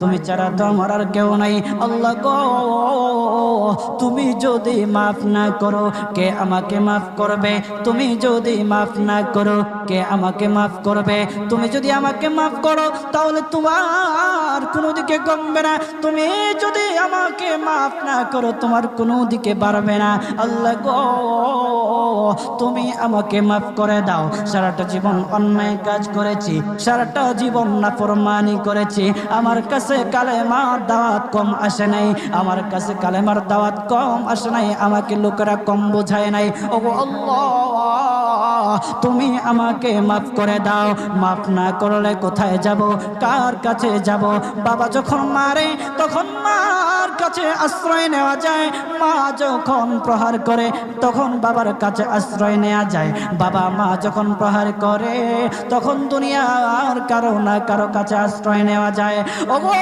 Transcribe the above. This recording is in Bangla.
তুমি ছাড়া তো আমার আর কেউ নাই। আল্লাহ গো, তুমি যদি মাফ না করো কে আমাকে মাফ করবে? তুমি যদি মাফ না করো কে আমাকে মাফ করবে? তুমি যদি আমাকে মাফ করো তাহলে তোমার কোনো দিকে কমবে না, তুমি যদি আমাকে মাফ না করো তোমার কোনো দিকে বাড়বে না। আল্লাহ গো, তুমি আমাকে মাফ করে দাও। সারাটা জীবন অন্যায় কাজ করেছি, সারাটা জীবন নাফরমানি করেছি, আমার কাছে কালেমার দাওয়াত কম আসে নাই, আমার কাছে কালেমার দাওয়াত কম আসে নাই, আমাকে লোকেরা কম বোঝায় নাই। ওগো আল্লাহ, তুমি আমাকে মাফ করে দাও। মাফ না করলে কোথায় যাব, কার কাছে যাব? বাবা যখন মারে তখন মার কাছে আশ্রয় নেওয়া যায়, মা যখন প্রহার করে তখন বাবার কাছে আশ্রয় নেওয়া যায়, বাবা মা যখন প্রহার করে তখন দুনিয়ার কারো না কারো কাছে আশ্রয় নেওয়া যায়। ওগো